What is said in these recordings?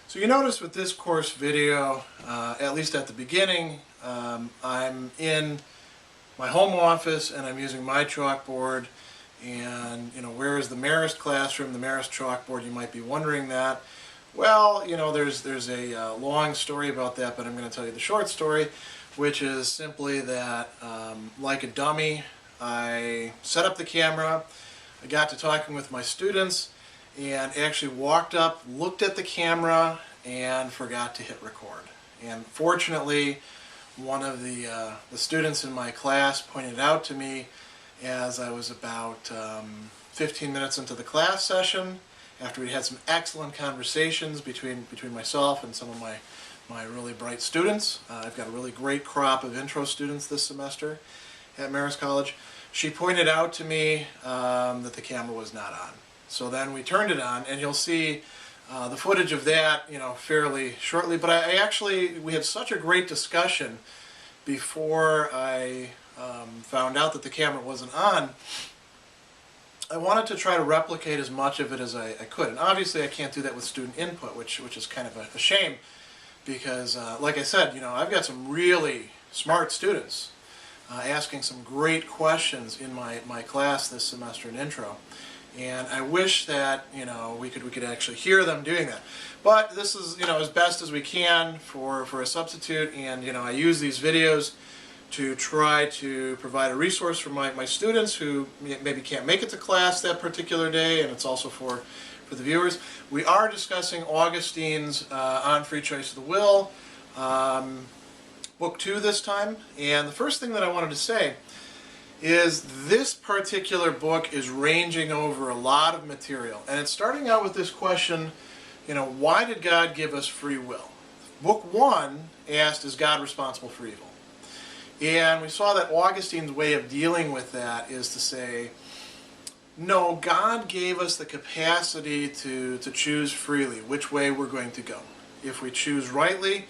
So you notice with this course video, at least at the beginning, I'm in my home office and I'm using my chalkboard. And, where is the Marist classroom, the Marist chalkboard? You might be wondering that. Well, there's a long story about that, but I'm going to tell you the short story, which is simply that, like a dummy, I set up the camera, I got to talking with my students, and actually walked up, looked at the camera, and forgot to hit record. And fortunately, one of the students in my class pointed out to me as I was about 15 minutes into the class session, after we had some excellent conversations between myself and some of my really bright students. I've got a really great crop of intro students this semester at Marist College. She pointed out to me that the camera was not on. So then we turned it on, and you'll see the footage of that, fairly shortly. But we had such a great discussion before I found out that the camera wasn't on. I wanted to try to replicate as much of it as I could. And obviously I can't do that with student input, which is kind of a shame because, like I said, I've got some really smart students asking some great questions in my class this semester in intro. And I wish that we could actually hear them doing that. But this is as best as we can for a substitute, and I use these videos to try to provide a resource for my students who maybe can't make it to class that particular day, and it's also for the viewers. We are discussing Augustine's On Free Choice of the Will, Book 2 this time. And the first thing that I wanted to say is this particular book is ranging over a lot of material. And it's starting out with this question, why did God give us free will? Book 1 asked, is God responsible for evil? And we saw that Augustine's way of dealing with that is to say, no, God gave us the capacity to choose freely which way we're going to go. If we choose rightly,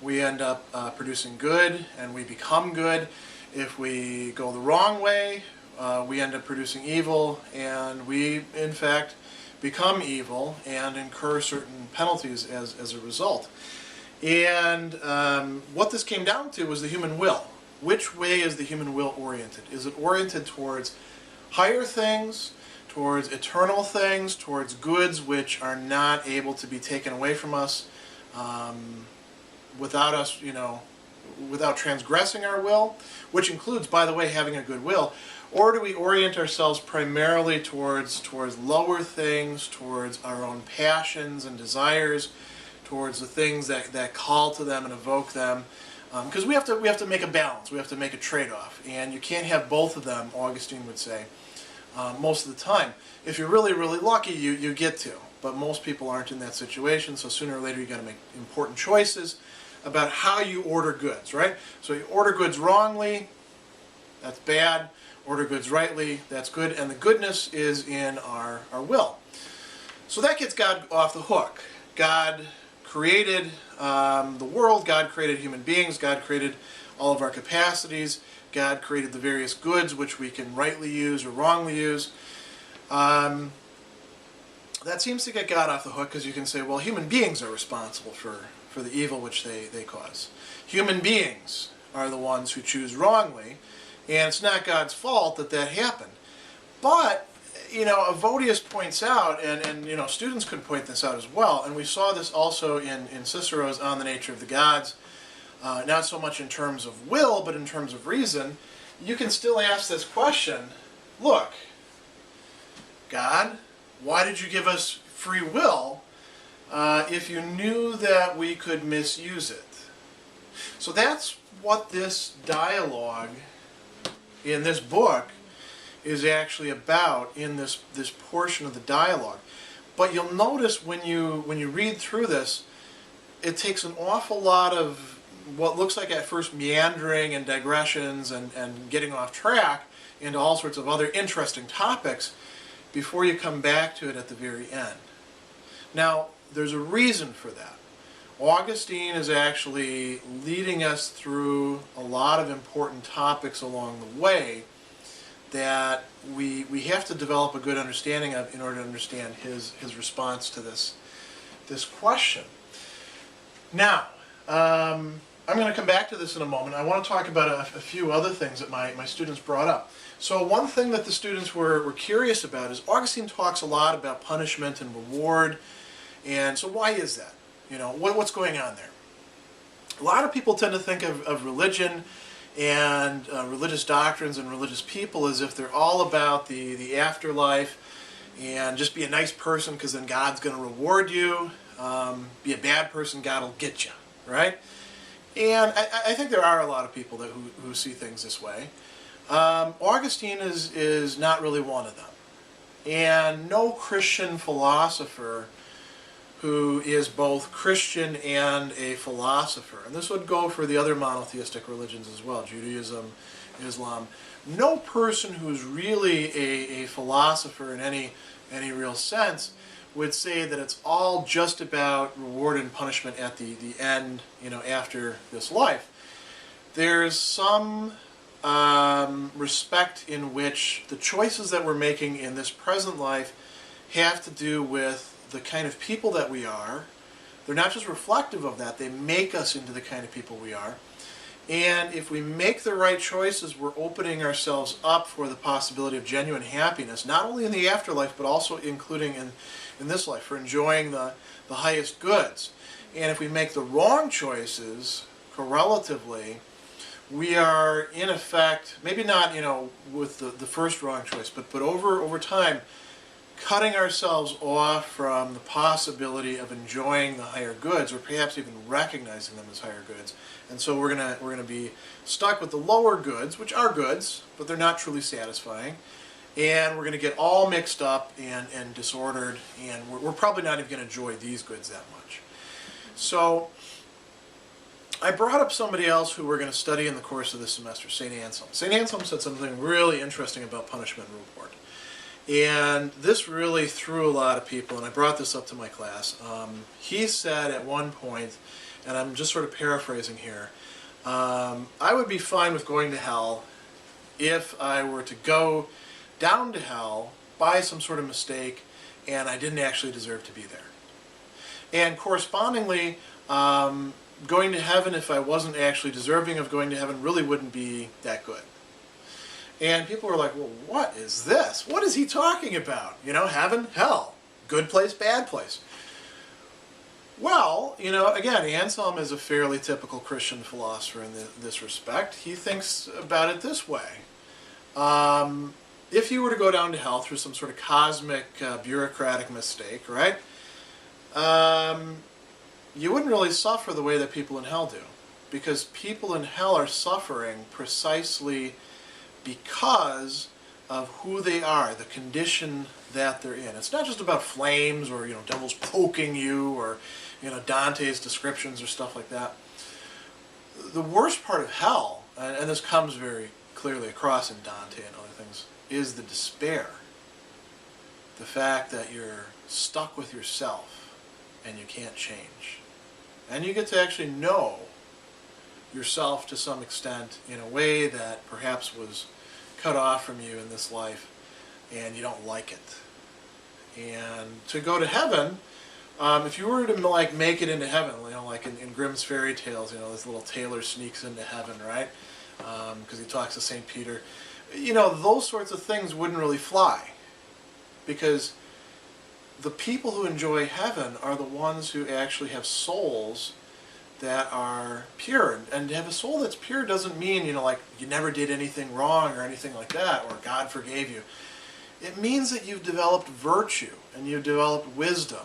we end up producing good and we become good. If we go the wrong way, we end up producing evil, and we, in fact, become evil and incur certain penalties as a result. And what this came down to was the human will. Which way is the human will oriented? Is it oriented towards higher things, towards eternal things, towards goods which are not able to be taken away from us without us, without transgressing our will, which includes, by the way, having a good will? Or do we orient ourselves primarily towards lower things, towards our own passions and desires, towards the things that call to them and evoke them? Because we have to make a balance, we have to make a trade-off, and you can't have both of them, Augustine would say, most of the time. If you're really, really lucky, you get to, but most people aren't in that situation, so sooner or later you've got to make important choices about how you order goods, right? So you order goods wrongly, that's bad. Order goods rightly, that's good, and the goodness is in our will. So that gets God off the hook. God created the world, God created human beings, God created all of our capacities, God created the various goods which we can rightly use or wrongly use. That seems to get God off the hook because you can say, well, human beings are responsible for the evil which they cause. Human beings are the ones who choose wrongly, and it's not God's fault that happened. But Evodius points out, and students could point this out as well, and we saw this also in Cicero's On the Nature of the Gods, not so much in terms of will, but in terms of reason. You can still ask this question, look, God, why did you give us free will if you knew that we could misuse it? So that's what this dialogue in this book is actually about, in this portion of the dialogue. But you'll notice when you read through this, it takes an awful lot of what looks like at first meandering and digressions and getting off track into all sorts of other interesting topics before you come back to it at the very end. Now, there's a reason for that. Augustine is actually leading us through a lot of important topics along the way that we have to develop a good understanding of in order to understand his response to this question. Now, I'm going to come back to this in a moment. I want to talk about a few other things that my students brought up. So one thing that the students were curious about is Augustine talks a lot about punishment and reward. And so why is that? You know, what's going on there? A lot of people tend to think of religion and religious doctrines and religious people as if they're all about the afterlife and just be a nice person because then God's going to reward you. Be a bad person, God will get you, right? And I think there are a lot of people who see things this way. Augustine is not really one of them. And no Christian philosopher who is both Christian and a philosopher, and this would go for the other monotheistic religions as well, Judaism, Islam, no person who's really a philosopher in any real sense would say that it's all just about reward and punishment at the end, you know, after this life. There's some respect in which the choices that we're making in this present life have to do with the kind of people that we are. They're not just reflective of that, they make us into the kind of people we are. And if we make the right choices, we're opening ourselves up for the possibility of genuine happiness, not only in the afterlife, but also including in this life, for enjoying the highest goods. And if we make the wrong choices, correlatively, we are in effect, maybe not, you know, with the first wrong choice, but over time, cutting ourselves off from the possibility of enjoying the higher goods, or perhaps even recognizing them as higher goods. And so we're gonna be stuck with the lower goods, which are goods, but they're not truly satisfying. And we're going to get all mixed up and disordered, and we're probably not even going to enjoy these goods that much. So I brought up somebody else who we're going to study in the course of this semester, St. Anselm. St. Anselm said something really interesting about punishment and reward. And this really threw a lot of people, and I brought this up to my class. He said at one point, and I'm just sort of paraphrasing here, I would be fine with going to hell if I were to go down to hell by some sort of mistake and I didn't actually deserve to be there. And correspondingly, going to heaven if I wasn't actually deserving of going to heaven really wouldn't be that good. And people were like, well, what is this? What is he talking about? You know, heaven, hell, good place, bad place. Well, you know, again, Anselm is a fairly typical Christian philosopher in this respect. He thinks about it this way. If you were to go down to hell through some sort of cosmic bureaucratic mistake, right, you wouldn't really suffer the way that people in hell do. Because people in hell are suffering precisely because of who they are, the condition that they're in. It's not just about flames or, you know, devils poking you or, you know, Dante's descriptions or stuff like that. The worst part of hell, and this comes very clearly across in Dante and other things, is the despair. The fact that you're stuck with yourself and you can't change. And you get to actually know yourself to some extent in a way that perhaps was cut off from you in this life and you don't like it. And to go to heaven, if you were to like make it into heaven, you know, like in Grimm's fairy tales, you know, this little tailor sneaks into heaven, right? Because he talks to St. Peter. You know, those sorts of things wouldn't really fly. Because the people who enjoy heaven are the ones who actually have souls that are pure. And to have a soul that's pure doesn't mean, you know, like you never did anything wrong or anything like that, or God forgave you. It means that you've developed virtue and you've developed wisdom.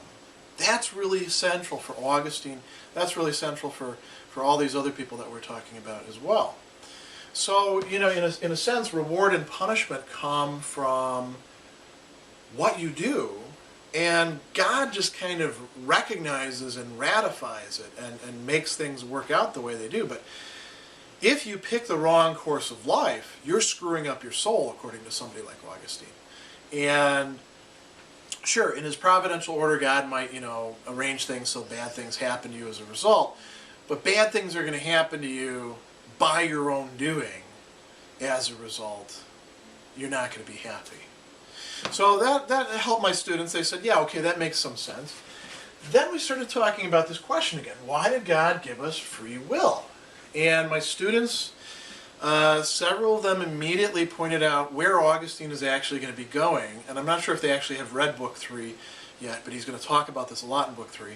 That's really central for Augustine. That's really central for all these other people that we're talking about as well. So, you know, in a sense, reward and punishment come from what you do, and God just kind of recognizes and ratifies it and makes things work out the way they do. But if you pick the wrong course of life, you're screwing up your soul, according to somebody like Augustine. And sure, in his providential order, God might, you know, arrange things so bad things happen to you as a result. But bad things are going to happen to you by your own doing. As a result, you're not going to be happy. So that helped my students. They said, yeah, okay, that makes some sense. Then we started talking about this question again. Why did God give us free will? And my students, several of them immediately pointed out where Augustine is actually going to be going. And I'm not sure if they actually have read Book 3 yet, but he's going to talk about this a lot in Book 3.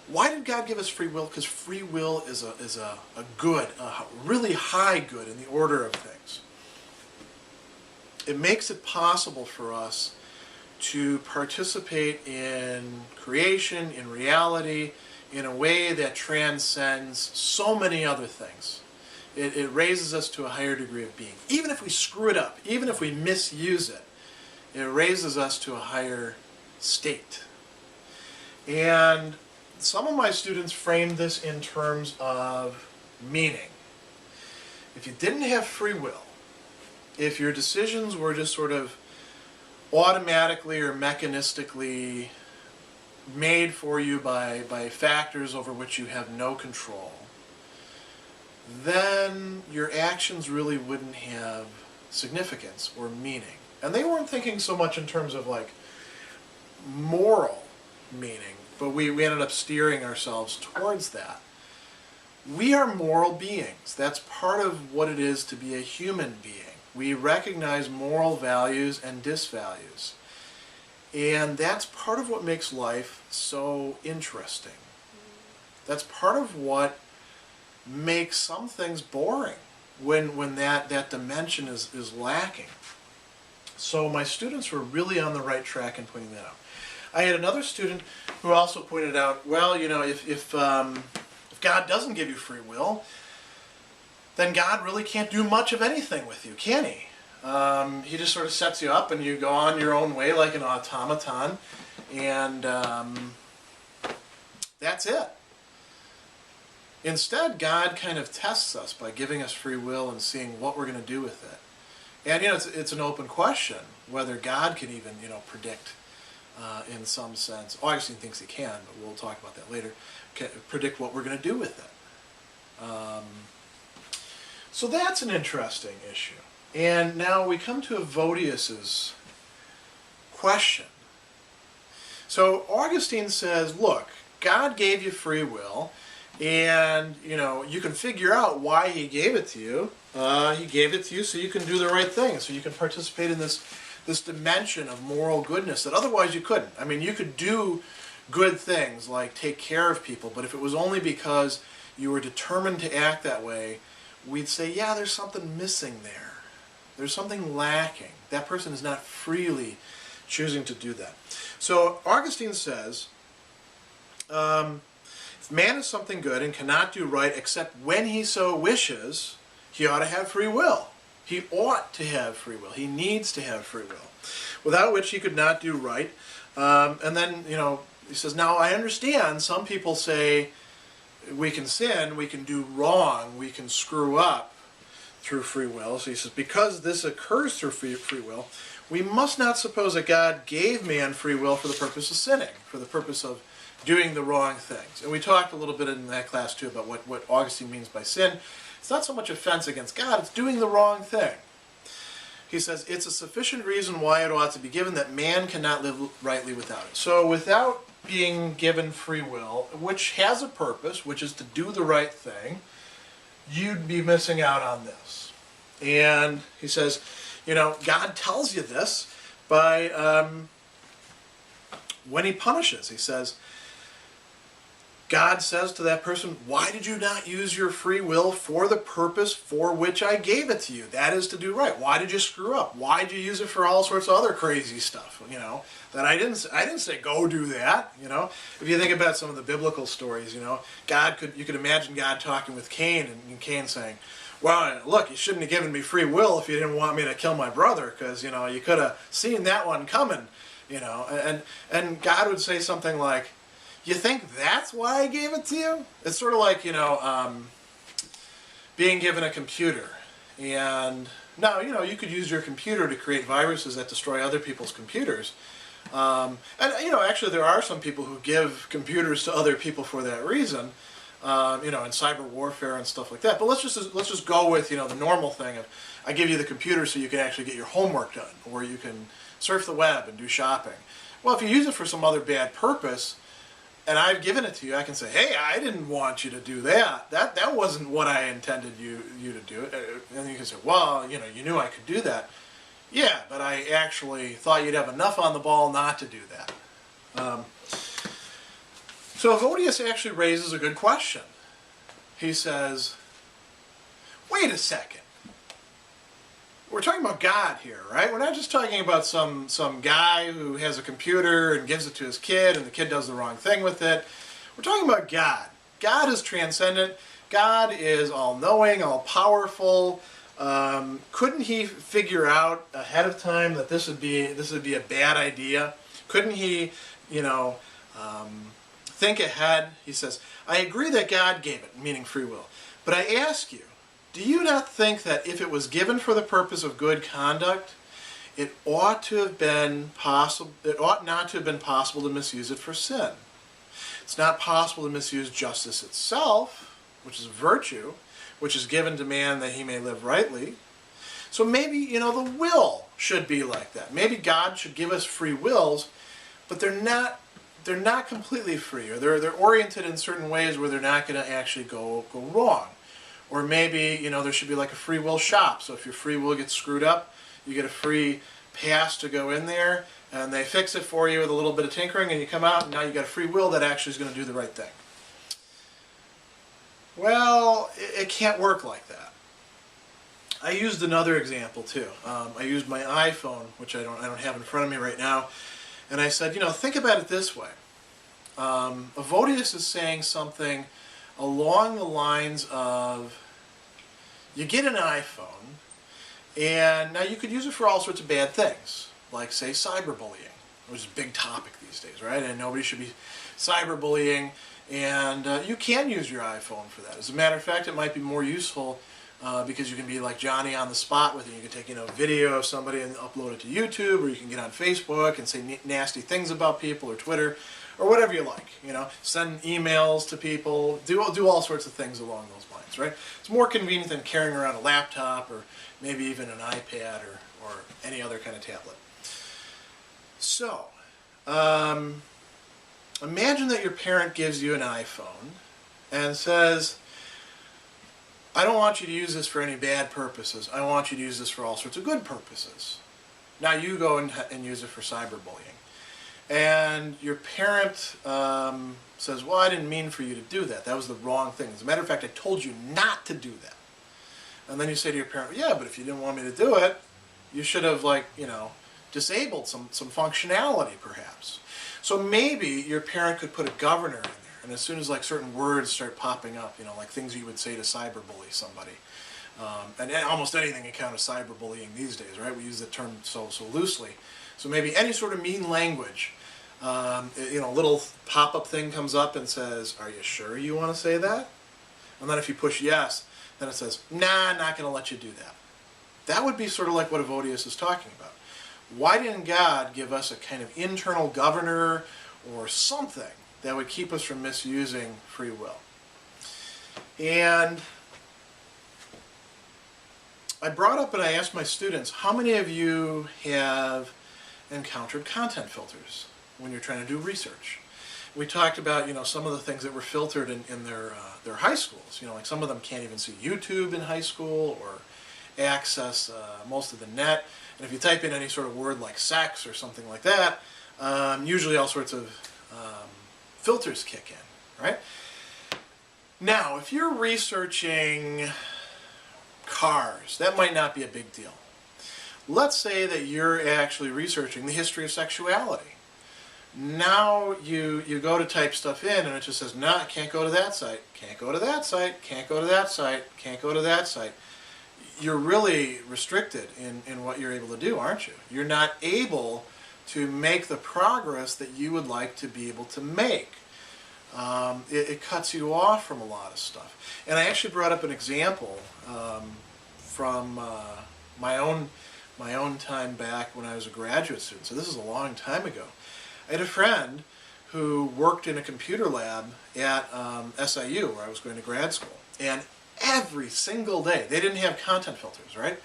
Why did God give us free will? Because free will is a good, a really high good in the order of things. It makes it possible for us to participate in creation, in reality, in a way that transcends so many other things. It raises us to a higher degree of being. Even if we screw it up, even if we misuse it, it raises us to a higher state. And some of my students framed this in terms of meaning. If you didn't have free will, if your decisions were just sort of automatically or mechanistically made for you by factors over which you have no control, then your actions really wouldn't have significance or meaning. And they weren't thinking so much in terms of like moral meaning, but we ended up steering ourselves towards that. We are moral beings. That's part of what it is to be a human being. We recognize moral values and disvalues. And that's part of what makes life so interesting. That's part of what makes some things boring when that dimension is lacking. So my students were really on the right track in pointing that out. I had another student who also pointed out, well, you know, if God doesn't give you free will, then God really can't do much of anything with you, can he? He just sort of sets you up and you go on your own way like an automaton, and that's it. Instead, God kind of tests us by giving us free will and seeing what we're going to do with it. And, you know, it's an open question whether God can even, you know, predict in some sense. Augustine thinks he can, but we'll talk about that later. Predict what we're going to do with it. So that's an interesting issue. And now we come to Evodius's question. So Augustine says, look, God gave you free will, and you know you can figure out why he gave it to you. He gave it to you so you can do the right thing, so you can participate in this dimension of moral goodness that otherwise you couldn't. I mean, you could do good things like take care of people, but if it was only because you were determined to act that way, we'd say, yeah, there's something missing there. There's something lacking. That person is not freely choosing to do that. So Augustine says, if man is something good and cannot do right except when he so wishes, he ought to have free will. He ought to have free will. He needs to have free will, without which he could not do right. And then, you know, he says, now I understand some people say we can sin, we can do wrong, we can screw up through free will. So he says, because this occurs through free will, we must not suppose that God gave man free will for the purpose of sinning, for the purpose of doing the wrong things. And we talked a little bit in that class too about what Augustine means by sin. It's not so much offense against God, it's doing the wrong thing. He says, it's a sufficient reason why it ought to be given that man cannot live rightly without it. So without being given free will, which has a purpose, which is to do the right thing, you'd be missing out on this. And he says, you know, God tells you this by when he punishes. He says, God says to that person, why did you not use your free will for the purpose for which I gave it to you? That is to do right. Why did you screw up? Why did you use it for all sorts of other crazy stuff? You know, that I didn't say go do that. You know, if you think about some of the biblical stories, you know, you could imagine God talking with Cain and Cain saying, well, look, you shouldn't have given me free will if you didn't want me to kill my brother, because, you know, you could have seen that one coming, you know. And God would say something like, you think that's why I gave it to you? It's sort of like, you know, being given a computer. And now, you know, you could use your computer to create viruses that destroy other people's computers. And, you know, actually there are some people who give computers to other people for that reason, you know, in cyber warfare and stuff like that. But let's just go with, you know, the normal thing of I give you the computer so you can actually get your homework done, or you can surf the web and do shopping. Well, if you use it for some other bad purpose, and I've given it to you, I can say, hey, I didn't want you to do that. That wasn't what I intended you to do. And you can say, well, you know, you knew I could do that. Yeah, but I actually thought you'd have enough on the ball not to do that. So Evodius actually raises a good question. He says, wait a second. We're talking about God here, right? We're not just talking about some guy who has a computer and gives it to his kid and the kid does the wrong thing with it. We're talking about God. God is transcendent. God is all-knowing, all-powerful. Couldn't he figure out ahead of time that this would be a bad idea? Couldn't he, you know, think ahead? He says, I agree that God gave it, meaning free will. But I ask you, do you not think that if it was given for the purpose of good conduct, it ought not to have been possible to misuse it for sin? It's not possible to misuse justice itself, which is a virtue, which is given to man that he may live rightly. So maybe, you know, the will should be like that. Maybe God should give us free wills, but they're not completely free, or they're oriented in certain ways where they're not going to actually go wrong. Or maybe, you know, there should be like a free will shop. So if your free will gets screwed up, you get a free pass to go in there, and they fix it for you with a little bit of tinkering, and you come out, and now you got a free will that actually is going to do the right thing. Well, it can't work like that. I used another example too. I used my iPhone, which I don't have in front of me right now, and I said, you know, think about it this way. Evodius is saying something along the lines of, you get an iPhone, and now you could use it for all sorts of bad things, like, say, cyberbullying, which is a big topic these days, right? And nobody should be cyberbullying, and you can use your iPhone for that. As a matter of fact, it might be more useful because you can be like Johnny on the spot with it. You can take, you know, video of somebody and upload it to YouTube, or you can get on Facebook and say nasty things about people, or Twitter, or whatever you like, you know, send emails to people, do all sorts of things along those lines, right? It's more convenient than carrying around a laptop, or maybe even an iPad, or any other kind of tablet. So, imagine that your parent gives you an iPhone and says, I don't want you to use this for any bad purposes. I want you to use this for all sorts of good purposes. Now you go and use it for cyberbullying. And your parent says, well, I didn't mean for you to do that. That was the wrong thing. As a matter of fact, I told you not to do that. And then you say to your parent, yeah, but if you didn't want me to do it, you should have, like, you know, disabled some functionality, perhaps. So maybe your parent could put a governor in there. And as soon as, like, certain words start popping up, you know, like things you would say to cyberbully somebody. And almost anything can count as cyberbullying these days, right? We use the term so loosely. So maybe any sort of mean language, you know, a little pop-up thing comes up and says, are you sure you want to say that? And then if you push yes, then it says, nah, I'm not going to let you do that. That would be sort of like what Evodius is talking about. Why didn't God give us a kind of internal governor or something that would keep us from misusing free will? And I brought up and I asked my students, how many of you have encountered content filters when you're trying to do research? We talked about, you know, some of the things that were filtered in their high schools. You know, like some of them can't even see YouTube in high school, or access most of the net. And if you type in any sort of word like sex or something like that, usually all sorts of filters kick in, right? Now, if you're researching cars, that might not be a big deal. Let's say that you're actually researching the history of sexuality. Now you go to type stuff in, and it just says, no, can't go to that site, can't go to that site, can't go to that site, can't go to that site. You're really restricted in what you're able to do, aren't you? You're not able to make the progress that you would like to be able to make. It cuts you off from a lot of stuff. And I actually brought up an example from my own time back when I was a graduate student. So this is a long time ago. I had a friend who worked in a computer lab at SIU, where I was going to grad school. And every single day, they didn't have content filters, right?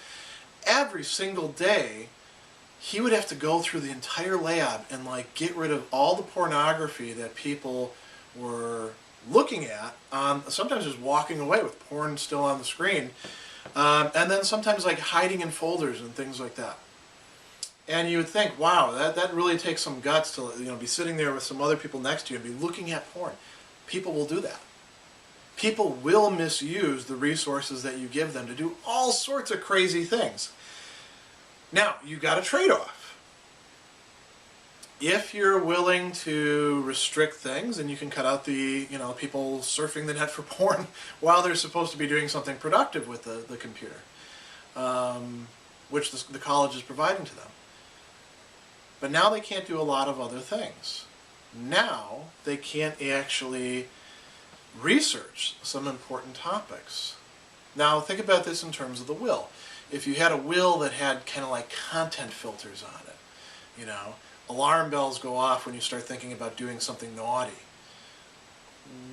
Every single day, he would have to go through the entire lab and, like, get rid of all the pornography that people were looking at, sometimes just walking away with porn still on the screen, and then sometimes like hiding in folders and things like that. And you would think, wow, that really takes some guts to be sitting there with some other people next to you and be looking at porn. People will do that. People will misuse the resources that you give them to do all sorts of crazy things. Now, you've got a trade-off. If you're willing to restrict things, and you can cut out the people surfing the net for porn while they're supposed to be doing something productive with the computer, which the college is providing to them. But now they can't do a lot of other things. Now they can't actually research some important topics. Now think about this in terms of the will. If you had a will that had kind of like content filters on it, alarm bells go off when you start thinking about doing something naughty,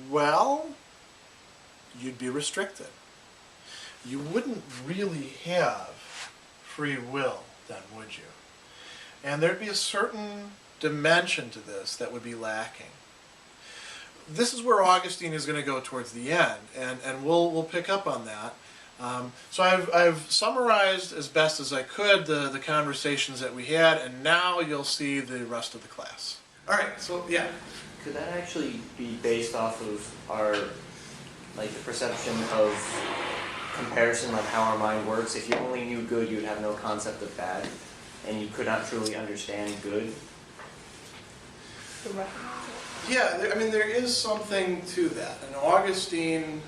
well, you'd be restricted. You wouldn't really have free will then, would you? And there'd be a certain dimension to this that would be lacking. This is where Augustine is going to go towards the end, and we'll pick up on that. So I've summarized as best as I could the conversations that we had, and now you'll see the rest of the class. All right, so yeah. Could that actually be based off of our, the perception of comparison, like how our mind works? If you only knew good, you would have no concept of bad, and you could not truly understand good? Yeah, there is something to that, and Augustine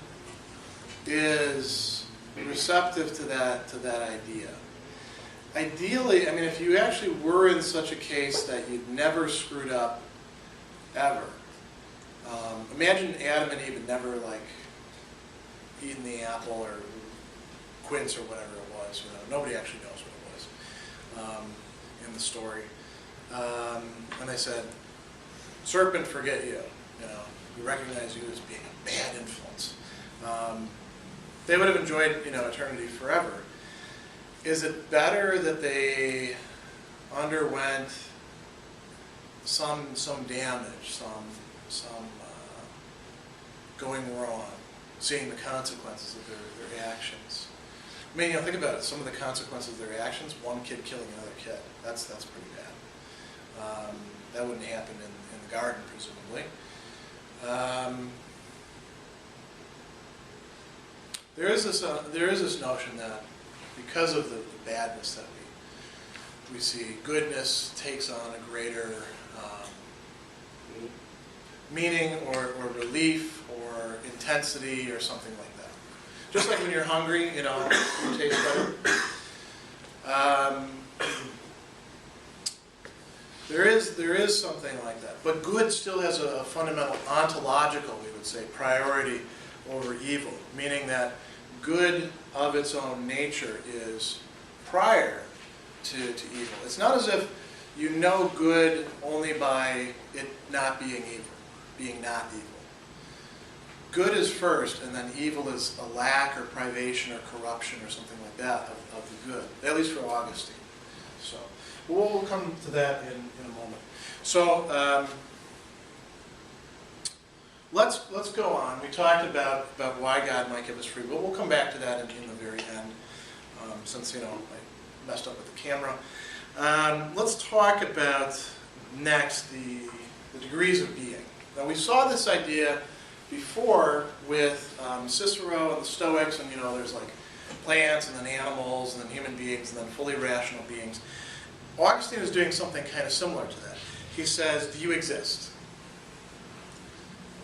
is receptive to that idea. Ideally, if you actually were in such a case that you'd never screwed up ever, imagine Adam and Eve had never eaten the apple or quince or whatever it was. Nobody actually knows what it was in the story, and they said, "Serpent, forget you. We recognize you as being a bad influence." They would have enjoyed, eternity forever. Is it better that they underwent some damage, some going wrong, seeing the consequences of their actions? Think about it. Some of the consequences of their actions: one kid killing another kid. That's pretty bad. That wouldn't happen in the garden, presumably. There is this notion that because of the badness that we see, goodness takes on a greater meaning or relief or intensity or something like that. Just like when you're hungry, you taste better. There is something like that, but good still has a fundamental ontological, we would say, priority over evil, meaning that good of its own nature is prior to evil. It's not as if you know good only by it not being evil, being not evil. Good is first, and then evil is a lack or privation or corruption or something like that of the good, at least for Augustine. So we'll come to that in a moment. So let's go on. We talked about why God might give us free will. We'll come back to that in the very end, since I messed up with the camera. Let's talk about next the degrees of being. Now we saw this idea before with Cicero and the Stoics, and there's plants and then animals and then human beings and then fully rational beings. Augustine is doing something kind of similar to that. He says, do you exist?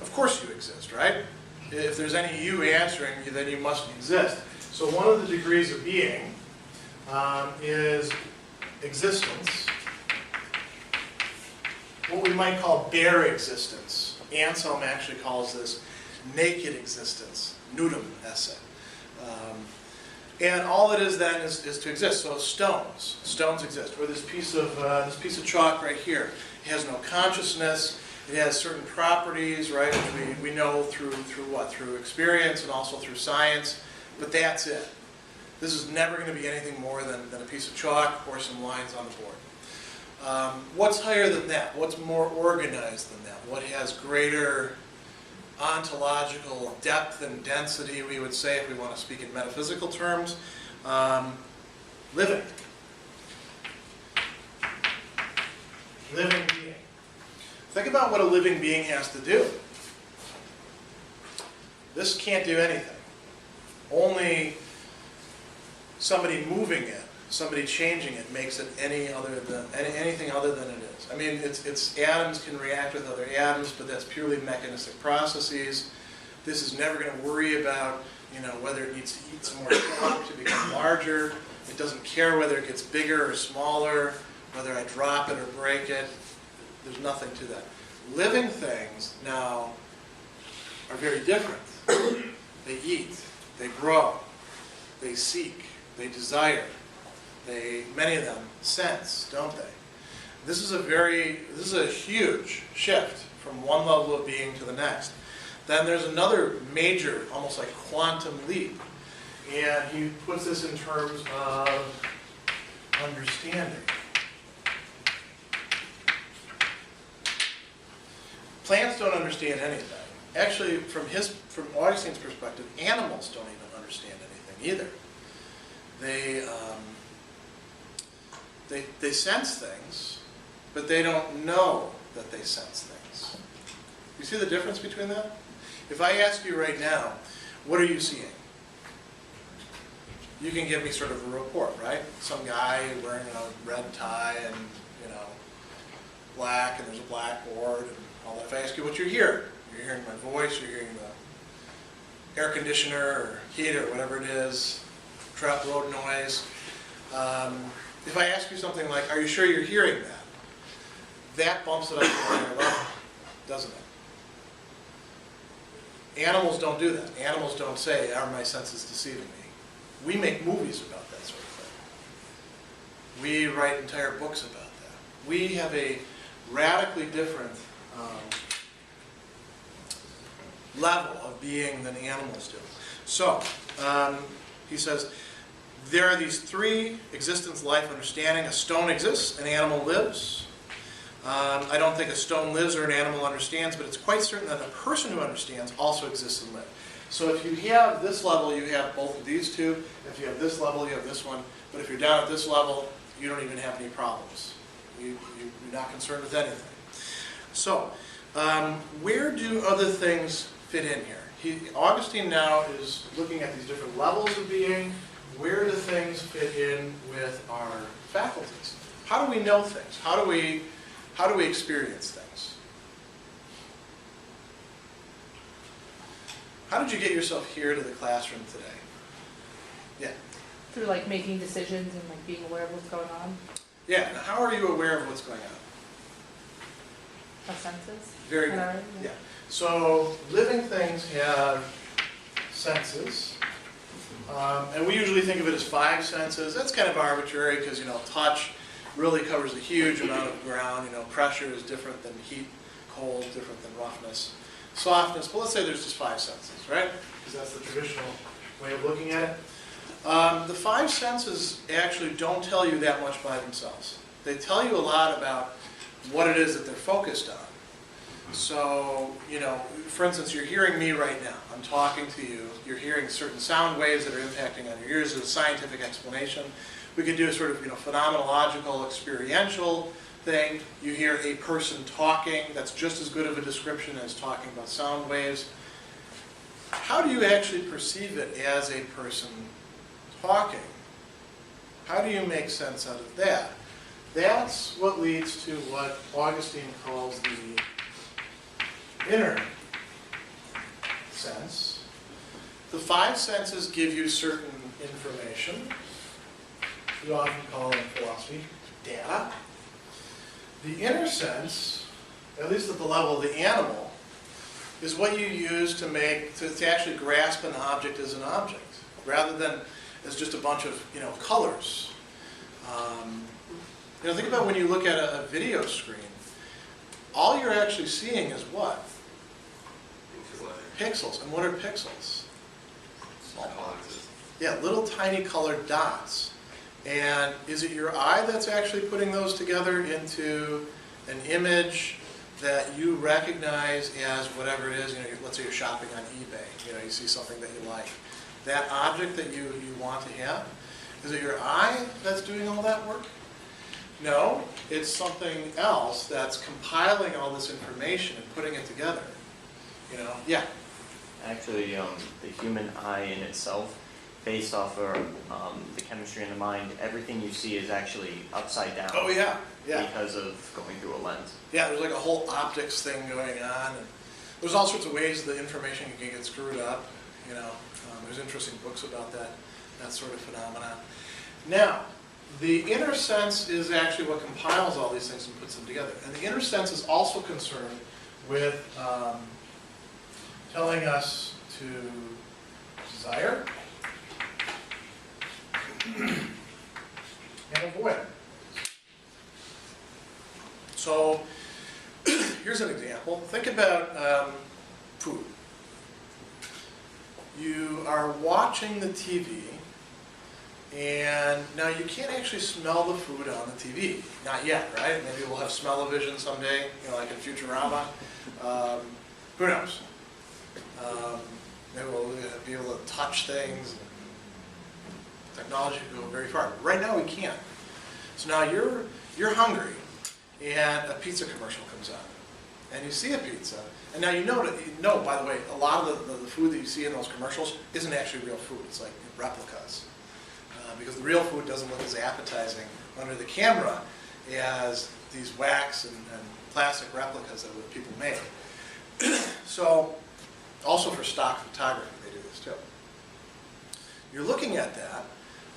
Of course you exist, right? If there's any you answering, then you must exist. So one of the degrees of being is existence. What we might call bare existence. Anselm actually calls this naked existence, nudum esse. And all it is then is to exist. So stones exist. Or this piece of chalk right here. It has no consciousness. It has certain properties, right, which we know through what? Through experience and also through science. But that's it. This is never going to be anything more than a piece of chalk or some lines on the board. What's higher than that? What's more organized than that? What has greater ontological depth and density, we would say, if we want to speak in metaphysical terms. Living. Living being. Think about what a living being has to do. This can't do anything. Only somebody moving it, somebody changing it, makes it anything other than it is. I mean, it's atoms can react with other atoms, but that's purely mechanistic processes. This is never going to worry about, whether it needs to eat some more food to become larger. It doesn't care whether it gets bigger or smaller, whether I drop it or break it. There's nothing to that. Living things now are very different. They eat, they grow, they seek, they desire. Many of them sense, don't they? This is a huge shift from one level of being to the next. Then there's another major, almost like quantum leap. And he puts this in terms of understanding. Plants don't understand anything. Actually, from Augustine's perspective, animals don't even understand anything either. They sense things, but they don't know that they sense things. You see the difference between that? If I ask you right now, what are you seeing? You can give me sort of a report, right? Some guy wearing a red tie and, black, and there's a blackboard and all that. If I ask you what you're hearing my voice, you're hearing the air conditioner or heat or whatever it is, trap road noise. If I ask you something like, are you sure you're hearing that? That bumps it up to a higher level, doesn't it? Animals don't do that. Animals don't say, are my senses deceiving me? We make movies about that sort of thing. We write entire books about that. We have a radically different level of being than animals do. So, he says, there are these three: existence, life, understanding. A stone exists, an animal lives. I don't think a stone lives or an animal understands, but it's quite certain that a person who understands also exists and lives. So if you have this level, you have both of these two. If you have this level, you have this one. But if you're down at this level, you don't even have any problems. You're not concerned with anything. So, where do other things fit in here? Augustine now is looking at these different levels of being. Where do things fit in with our faculties? How do we know things? How do we experience things? How did you get yourself here to the classroom today? Yeah. Through making decisions and being aware of what's going on. Yeah. Now, how are you aware of what's going on? Our senses. Very good. Yeah. So living things have senses. And we usually think of it as 5 senses. That's kind of arbitrary because, touch really covers a huge amount of ground. Pressure is different than heat, cold, different than roughness, softness. But let's say there's just 5 senses, right? Because that's the traditional way of looking at it. The 5 senses actually don't tell you that much by themselves. They tell you a lot about what it is that they're focused on. So, for instance, you're hearing me right now. I'm talking to you. You're hearing certain sound waves that are impacting on your ears. There's a scientific explanation. We could do a sort of, phenomenological, experiential thing. You hear a person talking. That's just as good of a description as talking about sound waves. How do you actually perceive it as a person talking? How do you make sense out of that? That's what leads to what Augustine calls the inner sense. The 5 senses give you certain information. We often call it in philosophy data. The inner sense, at least at the level of the animal, is what you use to actually grasp an object as an object, rather than as just a bunch of colors. Think about when you look at a video screen. All you're actually seeing is what? Pixels. And what are pixels? Small boxes. Yeah, little tiny colored dots. And is it your eye that's actually putting those together into an image that you recognize as whatever it is, let's say you're shopping on eBay, you see something that you like. That object that you want to have, is it your eye that's doing all that work? No, it's something else that's compiling all this information and putting it together. Yeah. Actually, the human eye in itself, based off of the chemistry in the mind, everything you see is actually upside down. Oh yeah, yeah. Because of going through a lens. Yeah, there's like a whole optics thing going on, and there's all sorts of ways the information can get screwed up. There's interesting books about that sort of phenomenon. Now, the inner sense is actually what compiles all these things and puts them together. And the inner sense is also concerned with telling us to desire and avoid. So, here's an example. Think about food. You are watching the TV, and now you can't actually smell the food on the TV. Not yet, right? Maybe we'll have smell-o-vision someday, like in Futurama. Who knows? Maybe we'll be able to touch things. Technology can go very far. Right now we can't. So now you're hungry, and a pizza commercial comes on, and you see a pizza, and now you know, by the way, a lot of the food that you see in those commercials isn't actually real food. It's like replicas. Because the real food doesn't look as appetizing under the camera as these wax and plastic replicas that people make. So, also for stock photography, they do this too. You're looking at that.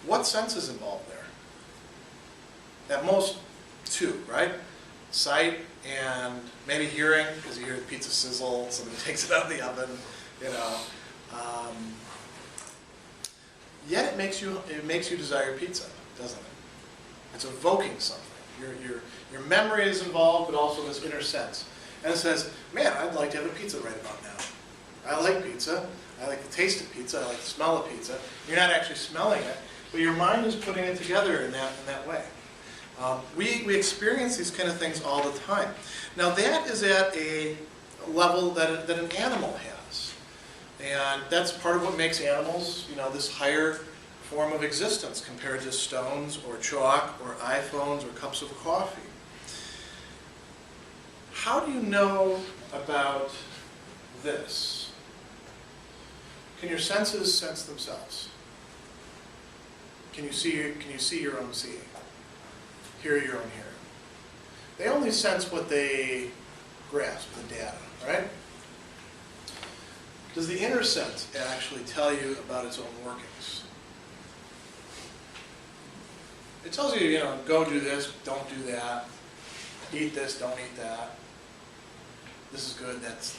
What sense is involved there? At most, two, right? Sight and maybe hearing, because you hear the pizza sizzle, somebody takes it out of the oven, Yet it makes you desire pizza, doesn't it? It's evoking something. Your memory is involved, but also this inner sense. And it says, man, I'd like to have a pizza right about now. I like pizza. I like the taste of pizza. I like the smell of pizza. You're not actually smelling it, but your mind is putting it together in that way. We experience these kind of things all the time. Now that is at a level that an animal has. And that's part of what makes animals, this higher form of existence compared to stones or chalk or iPhones or cups of coffee. How do you know about this? Can your senses sense themselves? Can you see your own seeing? Hear your own hearing? They only sense what they grasp, the data, right? Does the inner sense actually tell you about its own workings? It tells you, go do this, don't do that, eat this, don't eat that. This is good, that's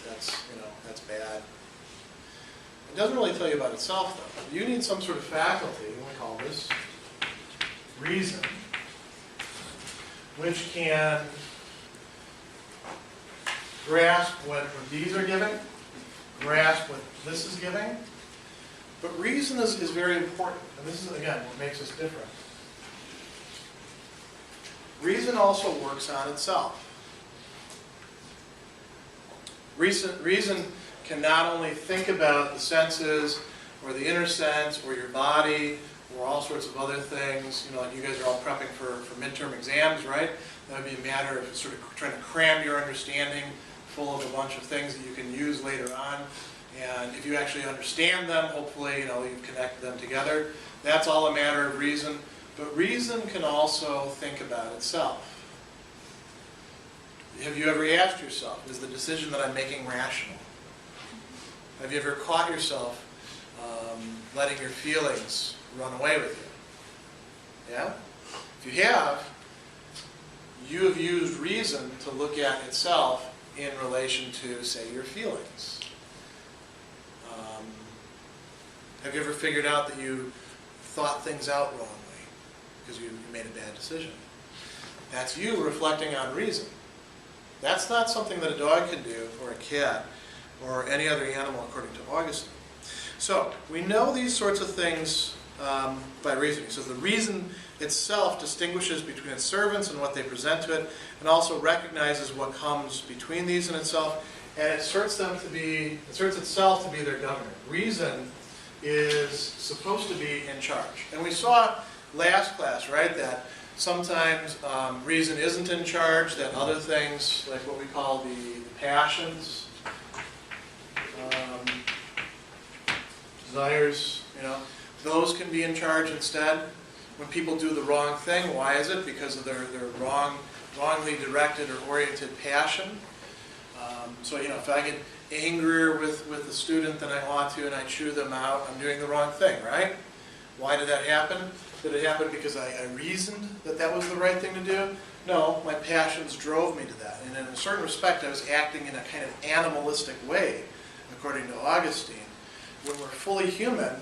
bad. It doesn't really tell you about itself, though. You need some sort of faculty, we call this reason, which can grasp what these are giving, grasp what this is giving. But reason is very important. And this is, again, what makes us different. Reason also works on itself. Reason can not only think about the senses, or the inner sense, or your body, or all sorts of other things. Like you guys are all prepping for midterm exams, right? That would be a matter of sort of trying to cram your understanding full of a bunch of things that you can use later on. And if you actually understand them, hopefully, you've connected them together. That's all a matter of reason. But reason can also think about itself. Have you ever asked yourself, is the decision that I'm making rational? Have you ever caught yourself letting your feelings run away with you? Yeah? If you have used reason to look at itself in relation to, say, your feelings. Have you ever figured out that you thought things out wrongly because you made a bad decision? That's you reflecting on reason. That's not something that a dog can do, or a cat, or any other animal, according to Augustine. So, we know these sorts of things by reasoning. So the reason itself distinguishes between its servants and what they present to it, and also recognizes what comes between these and itself, and it asserts itself to be their governor. Reason is supposed to be in charge. And we saw last class, right, that sometimes reason isn't in charge, that other things, like what we call the passions, desires, those can be in charge instead. When people do the wrong thing, why is it? Because of their wrongly directed or oriented passion. So, if I get angrier with the student than I want to and I chew them out, I'm doing the wrong thing, right? Why did that happen? Did it happen because I reasoned that that was the right thing to do? No, my passions drove me to that. And in a certain respect, I was acting in a kind of animalistic way, according to Augustine. When we're fully human,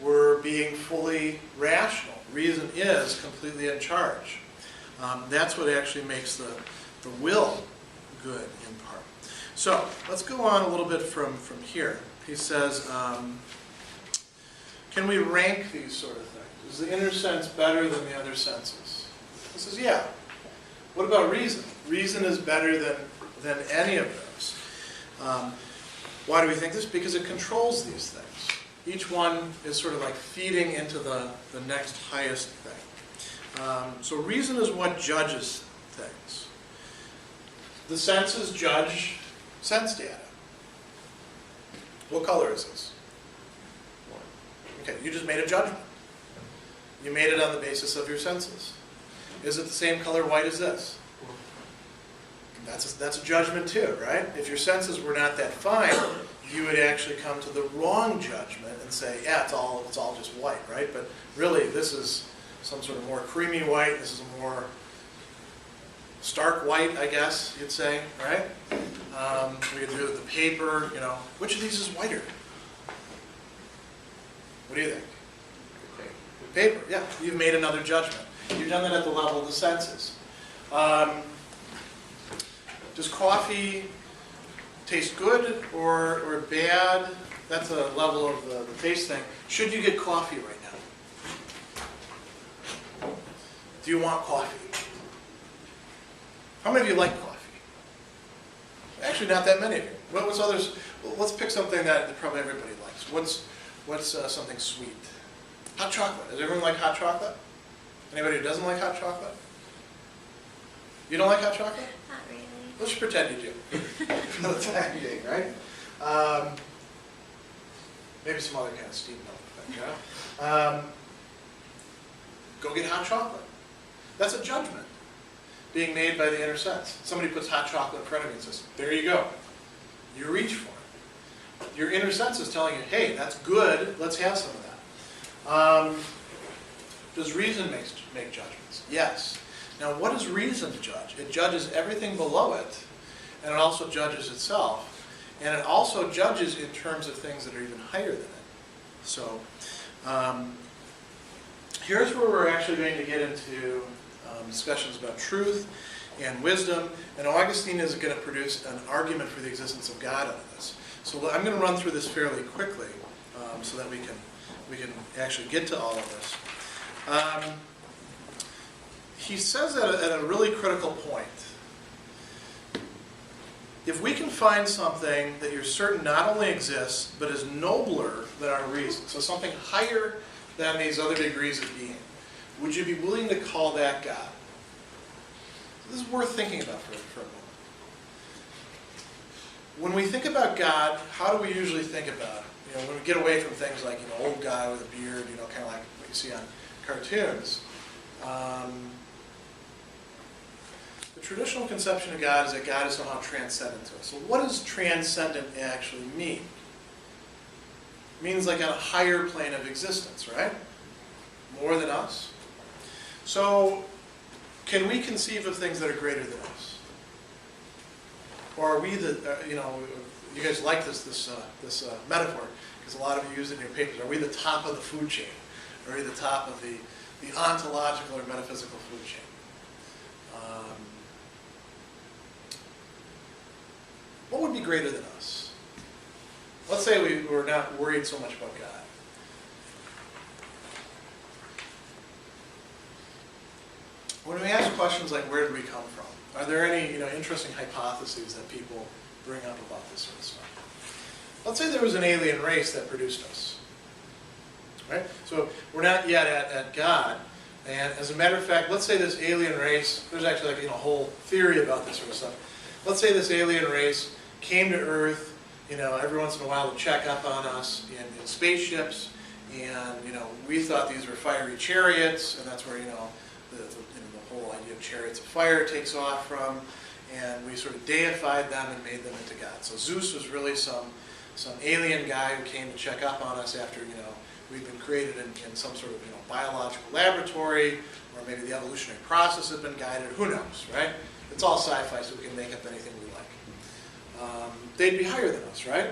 we're being fully rational. Reason is completely in charge. That's what actually makes the will good in part. So let's go on a little bit from here. He says, can we rank these sort of things? Is the inner sense better than the other senses? He says, yeah. What about reason? Reason is better than any of those. Why do we think this? Because it controls these things. Each one is sort of like feeding into the next highest thing. So reason is what judges things. The senses judge sense data. What color is this? Okay, you just made a judgment. You made it on the basis of your senses. Is it the same color white as this? That's a judgment too, right? If your senses were not that fine, you would actually come to the wrong judgment and say, yeah, it's all just white, right? But really, this is some sort of more creamy white. This is a more stark white, I guess you'd say, right? We could do it with the paper, Which of these is whiter? What do you think? Paper, yeah. You've made another judgment. You've done that at the level of the senses. Does coffee taste good or bad? That's a level of the taste thing. Should you get coffee right now? Do you want coffee? How many of you like coffee? Actually, not that many of you. What's others? Well, let's pick something that probably everybody likes. What's something sweet? Hot chocolate. Does everyone like hot chocolate? Anybody who doesn't like hot chocolate? You don't like hot chocolate? Not really. Let's just pretend you do. For the time being, right? Maybe some other kind of steamed milk thing, Go get hot chocolate. That's a judgment being made by the inner sense. Somebody puts hot chocolate in front of you and says, there you go. You reach for it. Your inner sense is telling you, hey, that's good, let's have some of that. Does reason make judgments? Yes. Now, what does reason judge? It judges everything below it, and it also judges itself, and it also judges in terms of things that are even higher than it. So, here's where we're actually going to get into discussions about truth and wisdom, and Augustine is going to produce an argument for the existence of God out of this. So I'm going to run through this fairly quickly so that we can actually get to all of this. He says at a really critical point, if we can find something that you're certain not only exists, but is nobler than our reason, so something higher than these other degrees of being, would you be willing to call that God? This is worth thinking about for a moment. When we think about God, how do we usually think about it? When we get away from things like old guy with a beard, kind of like what you see on cartoons. The traditional conception of God is that God is somehow transcendent to us. So what does transcendent actually mean? It means like on a higher plane of existence, right? More than us. So can we conceive of things that are greater than us? Or are we you guys like this metaphor, because a lot of you use it in your papers. Are we the top of the food chain? Or are we the top of the ontological or metaphysical food chain? What would be greater than us? Let's say we were not worried so much about God. when we ask questions like where did we come from, are there any interesting hypotheses that people bring up about this sort of stuff? Let's say there was an alien race that produced us. Right? So we're not yet at God. And as a matter of fact, let's say this alien race, there's actually like a whole theory about this sort of stuff. Let's say this alien race came to Earth, every once in a while to check up on us in spaceships, and we thought these were fiery chariots, and that's where the whole idea of chariots of fire takes off from, and we sort of deified them and made them into gods. So Zeus was really some alien guy who came to check up on us after we'd been created in some sort of biological laboratory, or maybe the evolutionary process had been guided. Who knows, right? It's all sci-fi, so we can make up anything we like. They'd be higher than us, right?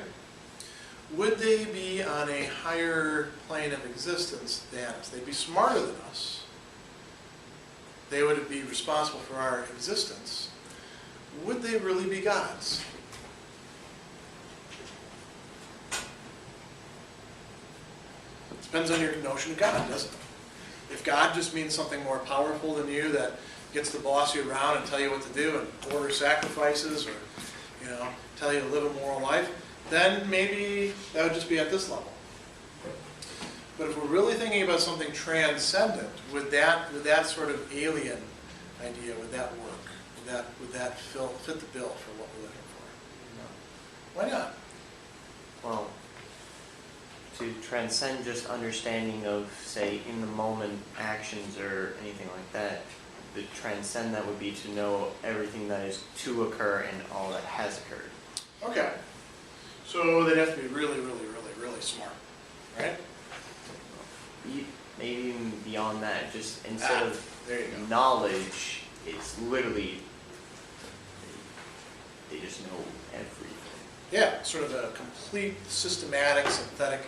Would they be on a higher plane of existence than us? They'd be smarter than us. They would be responsible for our existence. Would they really be gods? Depends on your notion of God, doesn't it? If God just means something more powerful than you that gets to boss you around and tell you what to do and order sacrifices or, tell you to live a moral life, then maybe that would just be at this level. But if we're really thinking about something transcendent, would that sort of alien idea, would that work? Would that fit the bill for what we're looking for? No. Why not? Well, to transcend just understanding of, say, in the moment actions or anything like that, to transcend that would be to know everything that is to occur and all that has occurred. Okay. So they'd have to be really, really, really, really smart, right? Maybe even beyond that, just instead of there you go. knowledge, it's literally, they just know everything. Yeah, sort of a complete, systematic, synthetic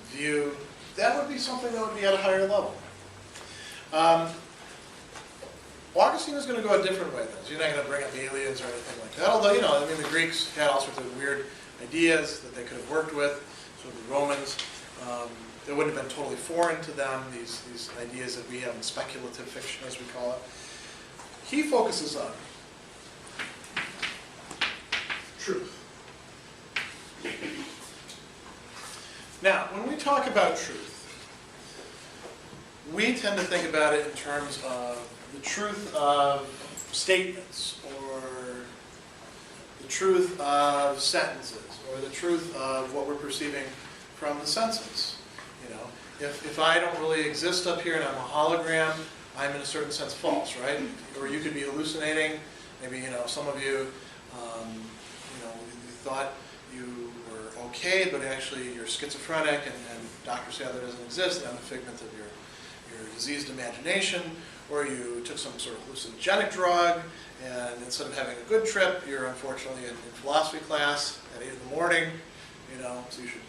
view. That would be something that would be at a higher level. Augustine is going to go a different way, though. So you're not going to bring up aliens or anything like that. Although, the Greeks had all sorts of weird ideas that they could have worked with. So the Romans, it wouldn't have been totally foreign to them, these ideas that we have in speculative fiction, as we call it. He focuses on truth. Now, when we talk about truth, we tend to think about it in terms of the truth of statements, or the truth of sentences, or the truth of what we're perceiving from the senses. If I don't really exist up here and I'm a hologram, I'm in a certain sense false, right? Or you could be hallucinating. Maybe some of you, you thought you were okay, but actually you're schizophrenic, and Dr. Sadler doesn't exist, and I'm a figment of your diseased imagination. Or you took some sort of hallucinogenic drug, and instead of having a good trip, you're unfortunately in philosophy class at 8 in the morning. So you should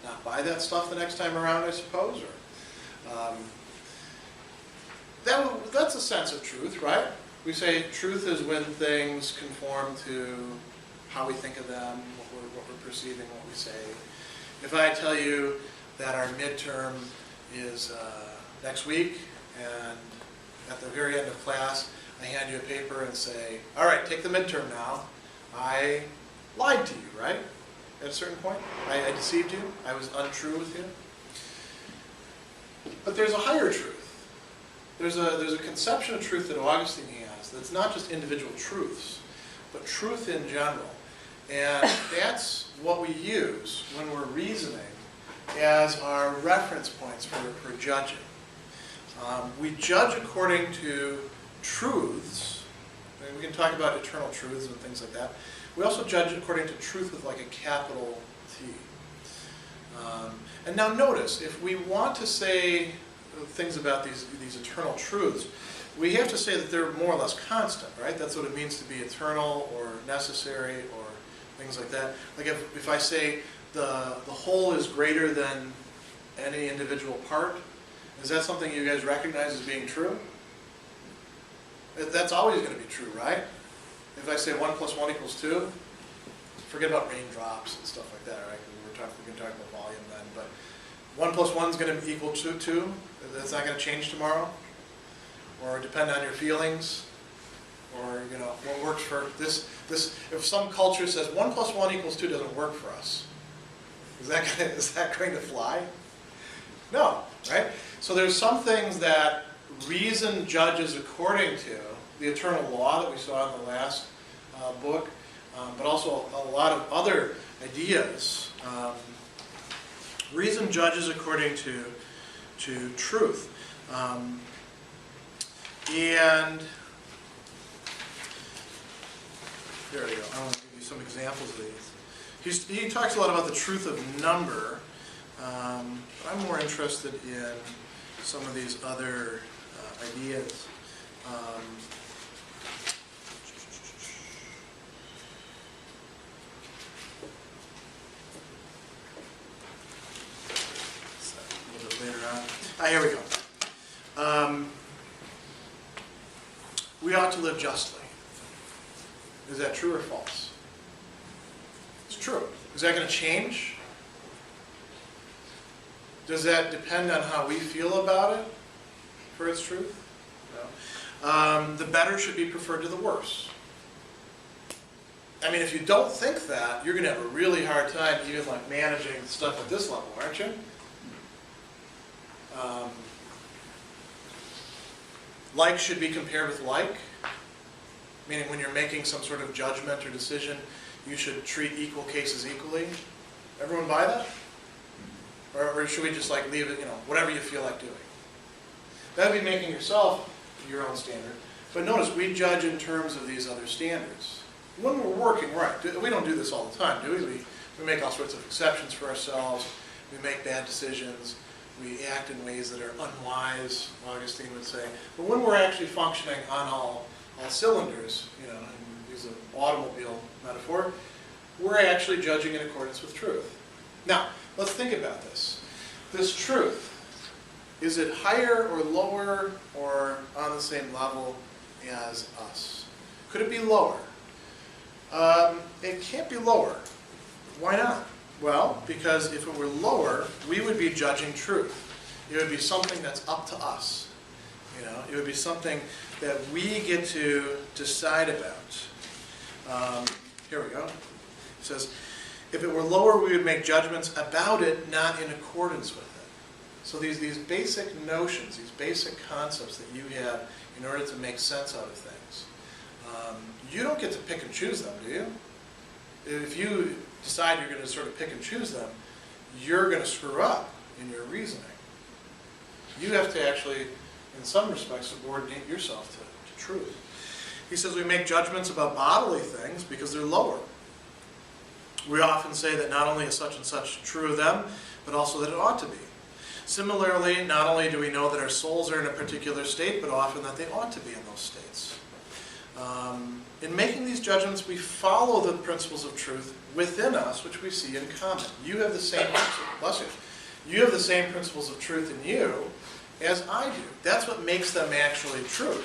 not buy that stuff the next time around, I suppose. Or that's a sense of truth, right? We say truth is when things conform to how we think of them, what we're perceiving, what we say. If I tell you that our midterm is next week, and at the very end of class, I hand you a paper and say, all right, take the midterm now. I lied to you, right? At a certain point, I deceived you. I was untrue with you. But there's a higher truth. There's a conception of truth that Augustine has that's not just individual truths, but truth in general. And that's what we use when we're reasoning as our reference points for judging. We judge according to truths. I mean, we can talk about eternal truths and things like that. We also judge according to truth with like a capital T. And now notice, if we want to say things about these eternal truths, we have to say that they're more or less constant, right? That's what it means to be eternal or necessary or things like that. Like if I say the whole is greater than any individual part, is that something you guys recognize as being true? That's always going to be true, right? If I say 1 + 1 = 2, forget about raindrops and stuff like that, right? We can talk about volume then, but 1 + 1 is going to equal 2. That's not going to change tomorrow. or depend on your feelings, or you know what works for this. If some culture says 1 + 1 = 2 doesn't work for us, is that going to fly? No, right? So there's some things that reason judges according to the eternal law that we saw in the last book, but also a lot of other ideas. Reason judges according to truth. And there we go. I want to give you some examples of these. He talks a lot about the truth of number. But I'm more interested in some of these other ideas. A little bit later on. Here we go. We ought to live justly. Is that true or false? It's true. Is that going to change? Does that depend on how we feel about it for its truth? No. The better should be preferred to the worse. I mean, if you don't think that, you're going to have a really hard time even like managing stuff at this level, aren't you? Like should be compared with like, meaning when you're making some sort of judgment or decision, you should treat equal cases equally. Everyone buy that? Or should we just like leave it, you know, whatever you feel like doing? That would be making yourself your own standard. But notice, we judge in terms of these other standards. When we're working right, we don't do this all the time, do we? We make all sorts of exceptions for ourselves. We make bad decisions. We act in ways that are unwise, Augustine would say. But when we're actually functioning on all cylinders, you know, and use an automobile metaphor, we're actually judging in accordance with truth. Now, let's think about this. This truth, is it higher or lower or on the same level as us? Could it be lower? It can't be lower. Why not? Well, because if it were lower, we would be judging truth. It would be something that's up to us. You know, it would be something that we get to decide about. Here we go. It says, if it were lower, we would make judgments about it, not in accordance with it. So these basic notions, these basic concepts that you have in order to make sense out of things, you don't get to pick and choose them, do you? If you decide you're going to sort of pick and choose them, you're going to screw up in your reasoning. You have to actually, in some respects, subordinate yourself to truth. He says we make judgments about bodily things because they're lower. We often say that not only is such and such true of them, but also that it ought to be. Similarly, not only do we know that our souls are in a particular state, but often that they ought to be in those states. In making these judgments, we follow the principles of truth within us, which we see in common. You have the same bless you. You have the same principles of truth in you as I do. That's what makes them actually true.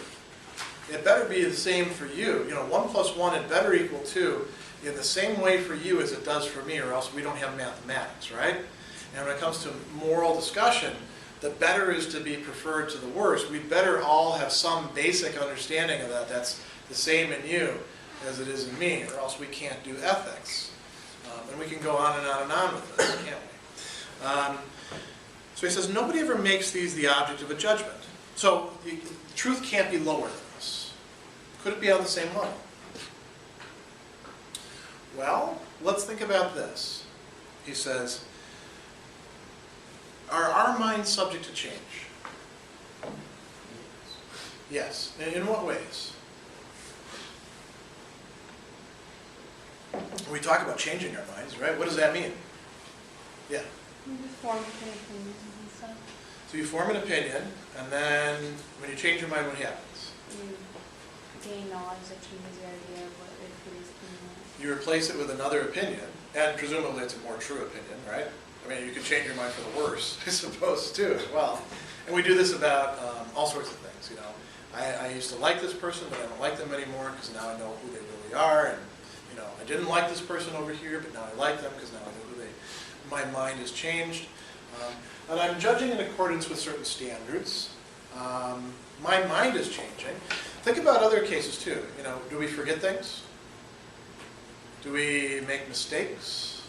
It better be the same for you. You know, 1 + 1, it better equal 2 in the same way for you as it does for me, or else we don't have mathematics, right? And when it comes to moral discussion, the better is to be preferred to the worse. We better all have some basic understanding of that. That's the same in you as it is in me, or else we can't do ethics. And we can go on and on and on with this, can't we? So he says, nobody ever makes these the object of a judgment. So the truth can't be lower than us. Could it be on the same level? Well, let's think about this. He says, are our minds subject to change? Yes. In what ways? We talk about changing our minds, right? What does that mean? Yeah. You form opinions and stuff. So you form an opinion, and then when you change your mind, what happens? You gain knowledge that changes your idea of what it is. You replace it with another opinion, and presumably it's a more true opinion, right? I mean, you can change your mind for the worse, I suppose, too, as well. And we do this about all sorts of things, you know. I used to like this person, but I don't like them anymore because now I know who they really are. And, you know, I didn't like this person over here, but now I like them because now I know who they my mind has changed. And I'm judging in accordance with certain standards. My mind is changing. Think about other cases too. You know, do we forget things? Do we make mistakes?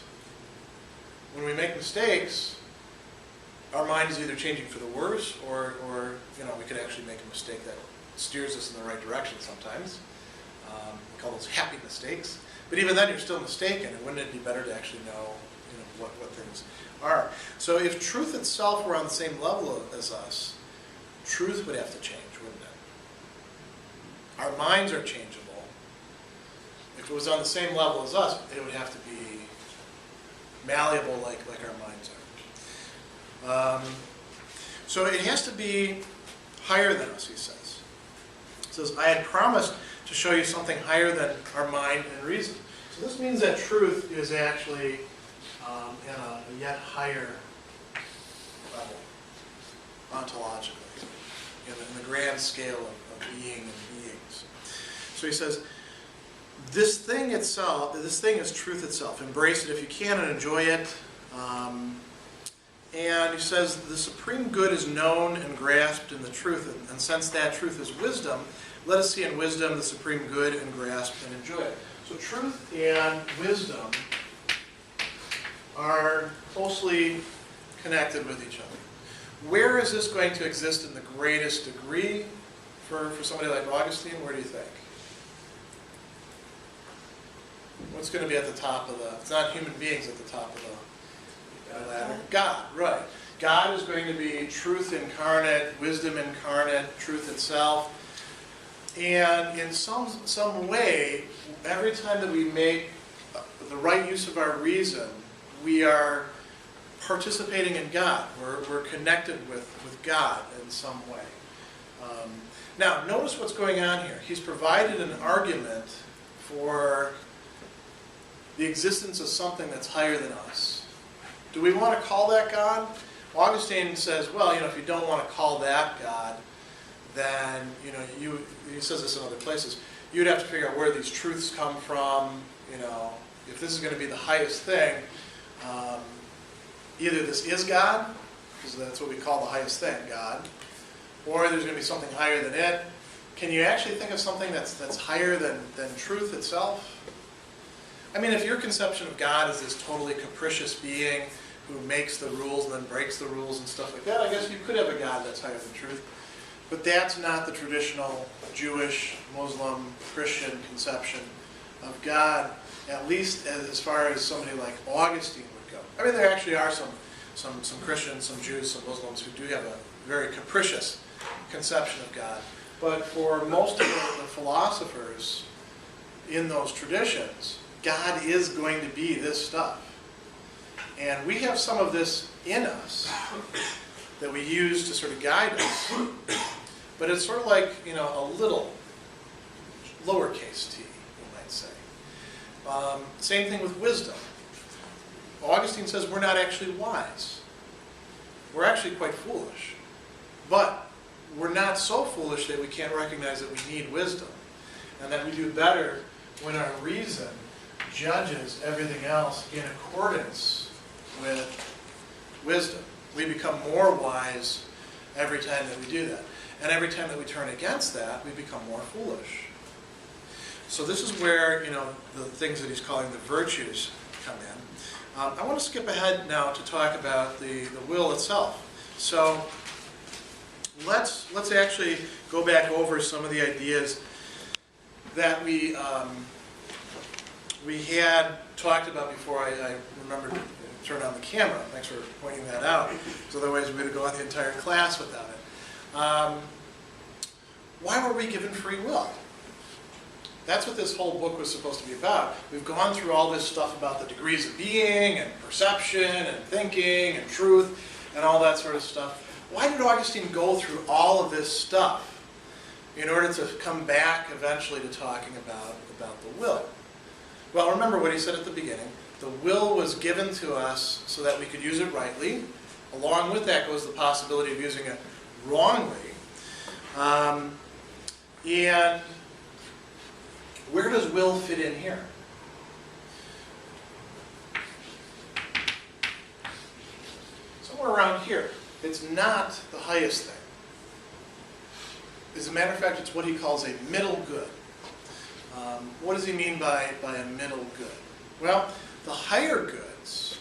When we make mistakes, our mind is either changing for the worse, or you know, we could actually make a mistake that steers us in the right direction sometimes. We call those happy mistakes. But even then, you're still mistaken, and wouldn't it be better to actually know, you know, what things are? So if truth itself were on the same level as us, truth would have to change, wouldn't it? Our minds are changeable. If it was on the same level as us, it would have to be malleable like our minds are. So it has to be higher than us, he says. He says, I had promised to show you something higher than our mind and reason. So this means that truth is actually in a yet higher level, ontologically, in the grand scale of being and beings. So he says, this thing itself, this thing is truth itself. Embrace it if you can and enjoy it. And he says, the supreme good is known and grasped in the truth. And since that truth is wisdom, let us see in wisdom the supreme good and grasp and enjoy it. So truth and wisdom are closely connected with each other. Where is this going to exist in the greatest degree for somebody like Augustine? Where do you think? What's going to be at the top of the, it's not human beings at the top of the ladder. God, right. God is going to be truth incarnate, wisdom incarnate, truth itself. And in some way, every time that we make the right use of our reason, we are participating in God. We're connected with God in some way. Now, notice what's going on here. He's provided an argument for the existence of something that's higher than us. Do we want to call that God? Augustine says, well, you know, if you don't want to call that God, then, you know, he says this in other places, you'd have to figure out where these truths come from. You know, if this is going to be the highest thing, either this is God, because that's what we call the highest thing, God, or there's going to be something higher than it. Can you actually think of something that's higher than truth itself? I mean, if your conception of God is this totally capricious being who makes the rules and then breaks the rules and stuff like that, I guess you could have a God that's higher than truth. But that's not the traditional Jewish, Muslim, Christian conception of God, at least as far as somebody like Augustine would go. I mean, there actually are some Christians, some Jews, some Muslims who do have a very capricious conception of God. But for most of the philosophers in those traditions, God is going to be this stuff. And we have some of this in us that we use to sort of guide us. But it's sort of like, you know, a little lowercase t, you might say. Same thing with wisdom. Augustine says we're not actually wise. We're actually quite foolish. But we're not so foolish that we can't recognize that we need wisdom. And that we do better when our reason judges everything else in accordance with wisdom. We become more wise every time that we do that. And every time that we turn against that, we become more foolish. So this is where, you know, the things that he's calling the virtues come in. I want to skip ahead now to talk about the will itself. So let's actually go back over some of the ideas that we had talked about before I remembered to turn on the camera. Thanks for pointing that out, because otherwise we would go on the entire class without it. Why were we given free will? That's what this whole book was supposed to be about. We've gone through all this stuff about the degrees of being and perception and thinking and truth and all that sort of stuff. Why did Augustine go through all of this stuff in order to come back eventually to talking about the will? Well, remember what he said at the beginning. The will was given to us so that we could use it rightly. Along with that goes the possibility of using it wrongly. And where does will fit in here? Somewhere around here. It's not the highest thing. As a matter of fact, it's what he calls a middle good. What does he mean by a middle good? Well, the higher goods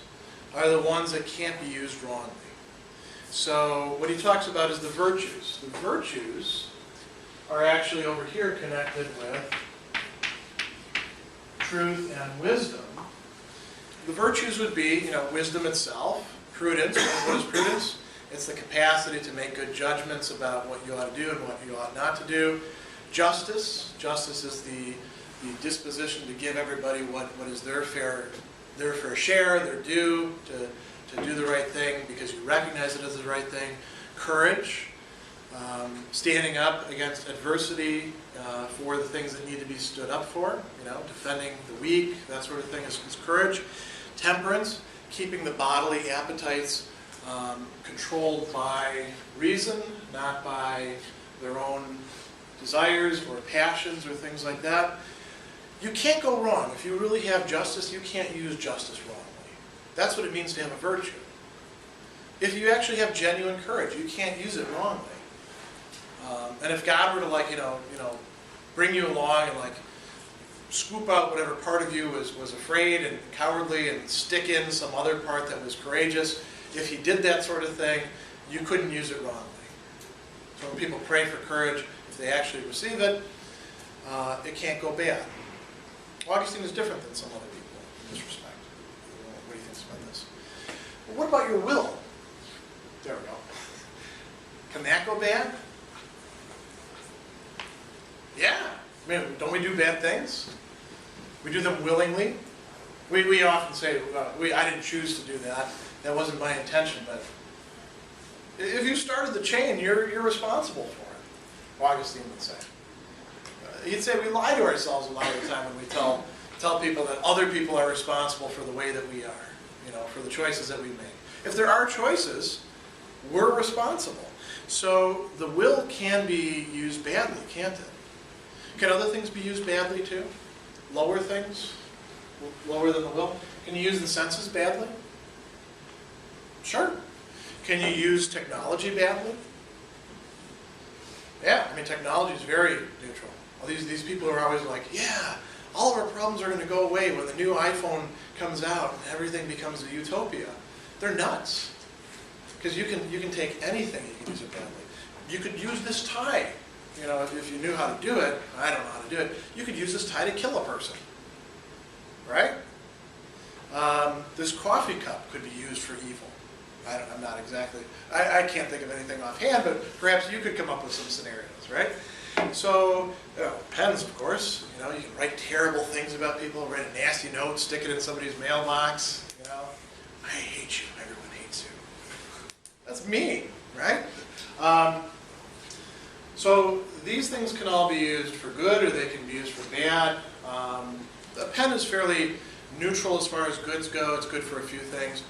are the ones that can't be used wrongly. So what he talks about is the virtues. The virtues are actually over here connected with truth and wisdom. The virtues would be, wisdom itself, prudence. What is prudence? It's the capacity to make good judgments about what you ought to do and what you ought not to do. Justice. Justice is the disposition to give everybody what is their fair share, their due, to do the right thing because you recognize it as the right thing. Courage. Standing up against adversity for the things that need to be stood up for, defending the weak, that sort of thing is courage. Temperance, keeping the bodily appetites controlled by reason, not by their own desires or passions or things like that. You can't go wrong. If you really have justice, you can't use justice wrongly. That's what it means to have a virtue. If you actually have genuine courage, you can't use it wrongly. And if God were to bring you along and scoop out whatever part of you was afraid and cowardly and stick in some other part that was courageous, if he did that sort of thing, you couldn't use it wrongly. So when people pray for courage, if they actually receive it, it can't go bad. Augustine is different than some other people in this respect. What do you think about this? Well, what about your will? There we go. Can that go bad? Yeah. I mean, don't we do bad things? We do them willingly. We often say, I didn't choose to do that. That wasn't my intention. But if you started the chain, you're responsible for it, Augustine would say. He'd say we lie to ourselves a lot of the time when we tell people that other people are responsible for the way that we are, for the choices that we make. If there are choices, we're responsible. So the will can be used badly, can't it? Can other things be used badly too? Lower things? Lower than the will? Can you use the senses badly? Sure. Can you use technology badly? Yeah, I mean, technology is very neutral. All these people are always like, yeah, all of our problems are going to go away when the new iPhone comes out and everything becomes a utopia. They're nuts. Because you can take anything, you can use it badly. You could use this tie. If you knew how to do it, I don't know how to do it, you could use this tie to kill a person. Right? This coffee cup could be used for evil. I'm not exactly, I can't think of anything offhand, but perhaps you could come up with some scenarios, right? So, pens, of course. You can write terrible things about people, write a nasty note, stick it in somebody's mailbox. I hate you, everyone hates you. That's mean, right? So these things can all be used for good or they can be used for bad. A pen is fairly neutral as far as goods go. It's good for a few things.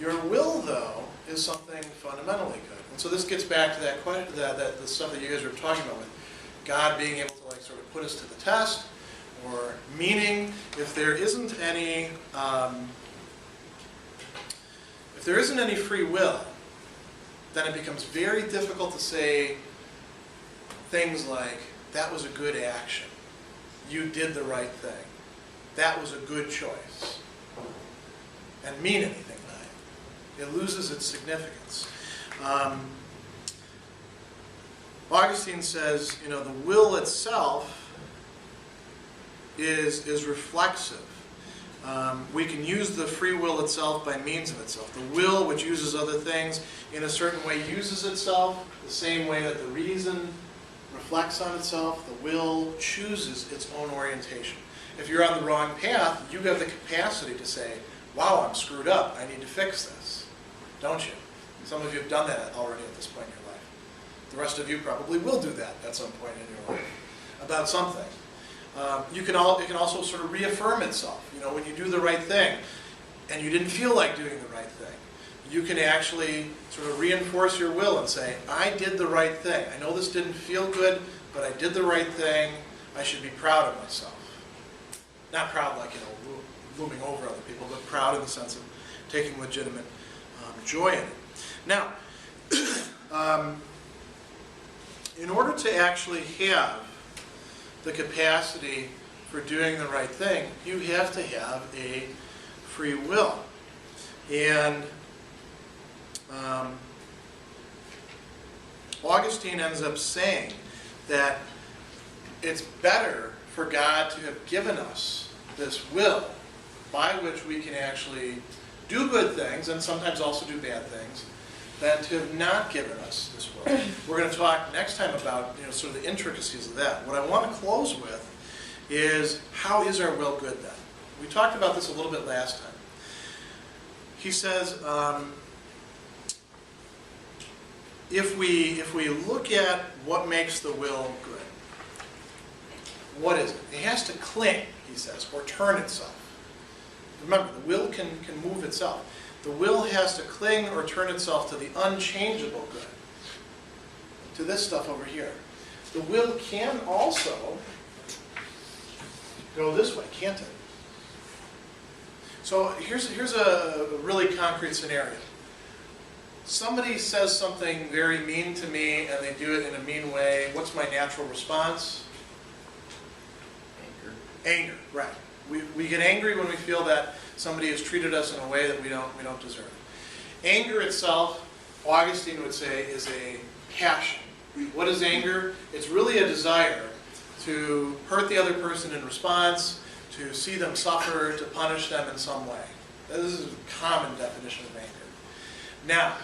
Your will, though, is something fundamentally good. And so this gets back to that question, the stuff that you guys were talking about with God being able to sort of put us to the test, or meaning if there isn't any free will, then it becomes very difficult to say things like, that was a good action. You did the right thing. That was a good choice. And mean anything by it. It loses its significance. Augustine says, the will itself is reflexive. We can use the free will itself by means of itself. The will, which uses other things, in a certain way uses itself, the same way that the reason reflects on itself. The will chooses its own orientation. If you're on the wrong path, you have the capacity to say, wow, I'm screwed up. I need to fix this. Don't you? Some of you have done that already at this point in your life. The rest of you probably will do that at some point in your life about something. It can also sort of reaffirm itself. When you do the right thing and you didn't feel like doing the right thing, you can actually sort of reinforce your will and say, I did the right thing. I know this didn't feel good, but I did the right thing. I should be proud of myself. Not proud like, looming over other people, but proud in the sense of taking legitimate joy in it. Now, in order to actually have the capacity for doing the right thing, you have to have a free will. And Augustine ends up saying that it's better for God to have given us this will by which we can actually do good things and sometimes also do bad things than to have not given us this will. We're going to talk next time about sort of the intricacies of that. What I want to close with is, how is our will good then? We talked about this a little bit last time. He says, if we look at what makes the will good, what is it? It has to cling, he says, or turn itself. Remember, the will can move itself. The will has to cling or turn itself to the unchangeable good, to this stuff over here. The will can also go this way, can't it? So here's a really concrete scenario. Somebody says something very mean to me and they do it in a mean way. What's my natural response? Anger, right. We get angry when we feel that somebody has treated us in a way that we don't deserve. Anger itself, Augustine would say, is a passion. What is anger? It's really a desire to hurt the other person in response, to see them suffer, to punish them in some way. This is a common definition of anger. Now,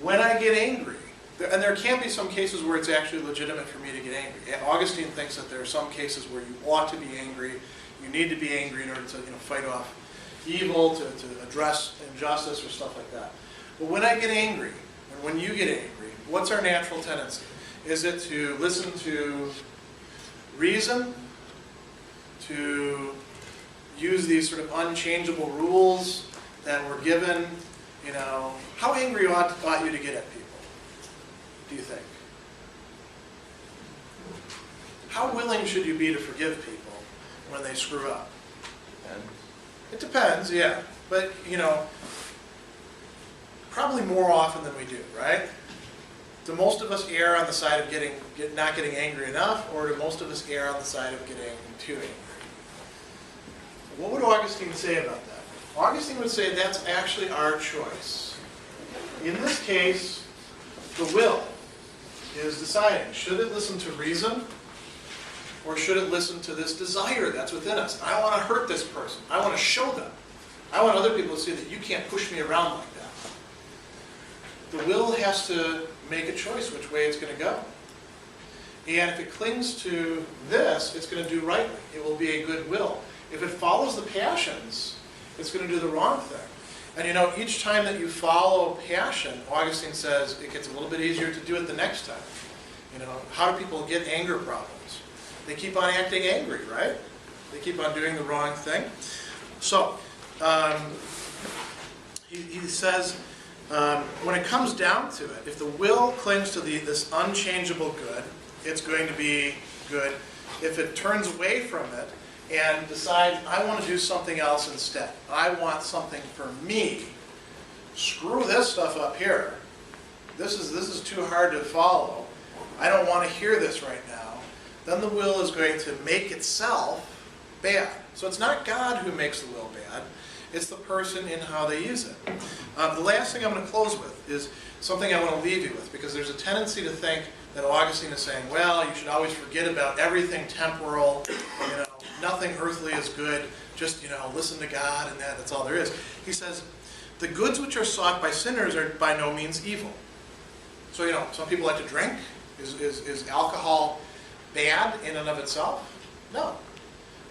when I get angry, and there can be some cases where it's actually legitimate for me to get angry. Augustine thinks that there are some cases where you ought to be angry. You need to be angry in order to fight off evil, to address injustice or stuff like that. But when I get angry, and when you get angry, what's our natural tendency? Is it to listen to reason, to use these sort of unchangeable rules that were given? How angry ought you to get at people, do you think? How willing should you be to forgive people when they screw up? It depends, yeah. But, probably more often than we do, right? Do most of us err on the side of not getting angry enough, or do most of us err on the side of getting too angry? What would Augustine say about that? Augustine would say that's actually our choice. In this case, the will is deciding, should it listen to reason, or should it listen to this desire that's within us? I want to hurt this person. I want to show them. I want other people to see that you can't push me around like that. The will has to make a choice which way it's going to go. And if it clings to this, it's going to do rightly. It will be a good will. If it follows the passions, it's going to do the wrong thing. And each time that you follow passion, Augustine says it gets a little bit easier to do it the next time. How do people get anger problems? They keep on acting angry, right? They keep on doing the wrong thing. So, he says, when it comes down to it, if the will clings to this unchangeable good, it's going to be good. If it turns away from it and decides, I want to do something else instead, I want something for me, screw this stuff up here. This is too hard to follow. I don't want to hear this right now. Then the will is going to make itself bad. So it's not God who makes the will bad. It's the person in how they use it. The last thing I'm going to close with is something I want to leave you with, because there's a tendency to think that Augustine is saying, well, you should always forget about everything temporal, nothing earthly is good, just, listen to God and that's all there is. He says, the goods which are sought by sinners are by no means evil. So, some people like to drink. Is alcohol bad in and of itself? No.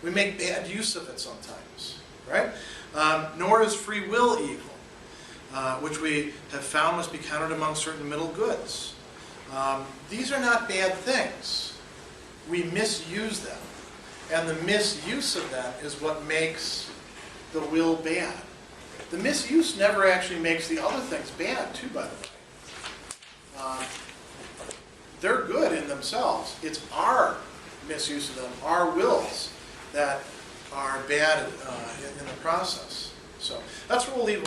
We make bad use of it sometimes, right? Nor is free will evil, which we have found must be counted among certain middle goods. These are not bad things. We misuse them. And the misuse of them is what makes the will bad. The misuse never actually makes the other things bad, too, by the way. They're good in themselves. It's our misuse of them, our wills, that are bad in the process. So that's what we'll leave